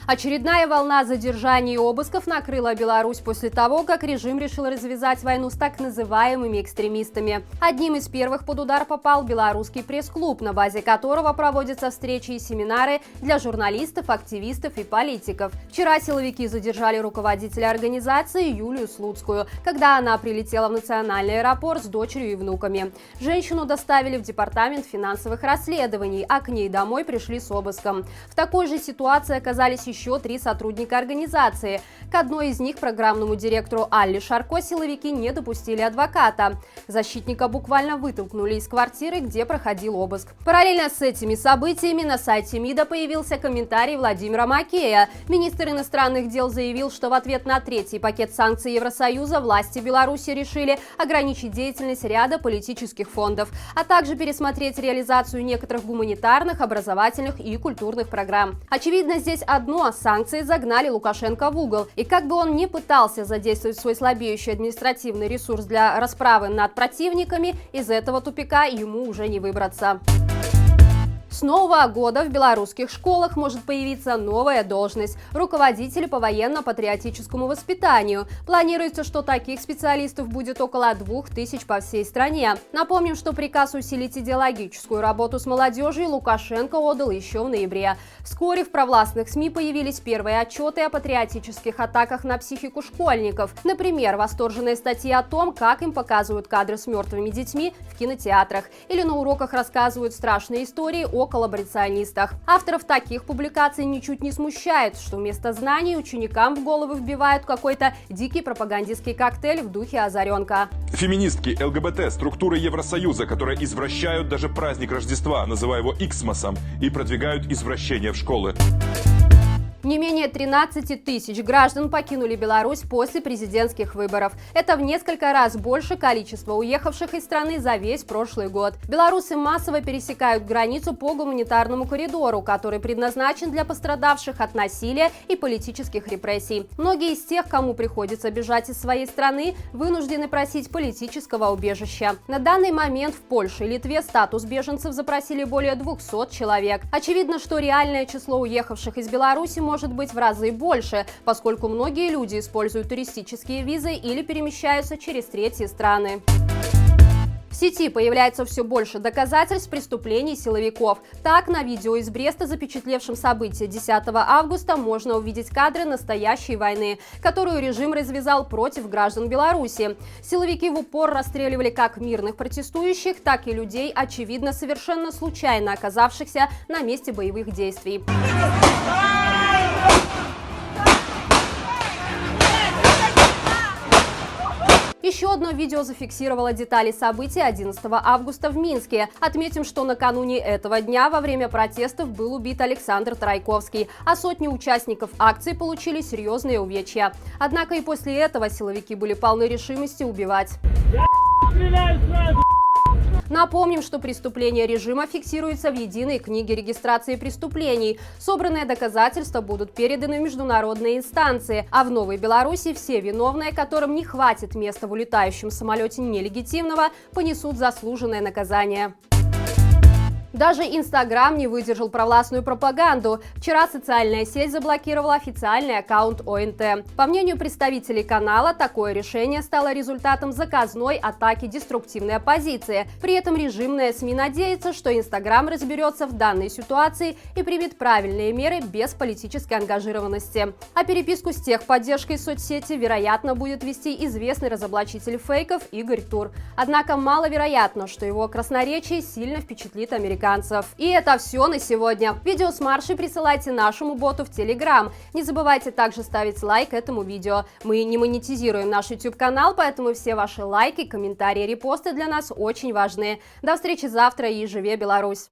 Очередная волна задержаний и обысков накрыла Беларусь после того, как режим решил развязать войну с так называемыми экстремистами. Одним из первых под удар попал белорусский пресс-клуб, на базе которого проводятся встречи и семинары для журналистов, активистов и политиков. Вчера силовики задержали руководителя организации Юлию Слуцкую, когда она прилетела в национальный аэропорт с дочерью и внуками. Женщину доставили в департамент финансовых расследований, а к ней домой пришли с обыском. В такой же ситуации оказались еще 3 сотрудника организации. К одной из них, программному директору Алле Шарко, силовики не допустили адвоката. Защитника буквально вытолкнули из квартиры, где проходил обыск. Параллельно с этими событиями на сайте МИДа появился комментарий Владимира Макея. Министр иностранных дел заявил, что в ответ на 3-й пакет санкций Евросоюза власти Беларуси решили ограничить деятельность ряда политических фондов, а также пересмотреть реализацию некоторых гуманитарных, образовательных и культурных программ. Очевидно, здесь одно – санкции загнали Лукашенко в угол. И как бы он ни пытался задействовать свой слабеющий административный ресурс для расправы над противниками, из этого тупика ему уже не выбраться. С нового года в белорусских школах может появиться новая должность – руководитель по военно-патриотическому воспитанию. Планируется, что таких специалистов будет около 2000 по всей стране. Напомним, что приказ усилить идеологическую работу с молодежью Лукашенко отдал еще в ноябре. Вскоре в провластных СМИ появились первые отчеты о патриотических атаках на психику школьников. Например, восторженные статьи о том, как им показывают кадры с мертвыми детьми в кинотеатрах, или на уроках рассказывают страшные истории о коллаборационистах. Авторов таких публикаций ничуть не смущает, что вместо знаний ученикам в головы вбивают какой-то дикий пропагандистский коктейль в духе Озаренка. Феминистки, ЛГБТ, структуры Евросоюза, которые извращают даже праздник Рождества, называя его Иксмосом, и продвигают извращение в школы. Не менее 13 тысяч граждан покинули Беларусь после президентских выборов. Это в несколько раз больше количества уехавших из страны за весь прошлый год. Белорусы массово пересекают границу по гуманитарному коридору, который предназначен для пострадавших от насилия и политических репрессий. Многие из тех, кому приходится бежать из своей страны, вынуждены просить политического убежища. На данный момент в Польше и Литве статус беженцев запросили более 200 человек. Очевидно, что реальное число уехавших из Беларуси может быть в разы больше, поскольку многие люди используют туристические визы или перемещаются через третьи страны. В сети появляется все больше доказательств преступлений силовиков. Так, на видео из Бреста, запечатлевшем события 10 августа, можно увидеть кадры настоящей войны, которую режим развязал против граждан Беларуси. Силовики в упор расстреливали как мирных протестующих, так и людей, очевидно, совершенно случайно оказавшихся на месте боевых действий. Еще одно видео зафиксировало детали событий 11 августа в Минске. Отметим, что накануне этого дня во время протестов был убит Александр Трайковский, а сотни участников акции получили серьезные увечья. Однако и после этого силовики были полны решимости убивать. Напомним, что преступления режима фиксируются в единой книге регистрации преступлений. Собранные доказательства будут переданы в международные инстанции, а в Новой Беларуси все виновные, которым не хватит места в улетающем самолете нелегитимного, понесут заслуженное наказание. Даже Инстаграм не выдержал провластную пропаганду. Вчера социальная сеть заблокировала официальный аккаунт ОНТ. По мнению представителей канала, такое решение стало результатом заказной атаки деструктивной оппозиции. При этом режимные СМИ надеются, что Инстаграм разберется в данной ситуации и примет правильные меры без политической ангажированности. А переписку с техподдержкой соцсети, вероятно, будет вести известный разоблачитель фейков Игорь Тур. Однако маловероятно, что его красноречие сильно впечатлит американцев. И это все на сегодня. Видео с маршей присылайте нашему боту в Telegram. Не забывайте также ставить лайк этому видео. Мы не монетизируем наш YouTube-канал, поэтому все ваши лайки, комментарии, репосты для нас очень важны. До встречи завтра и живе Беларусь!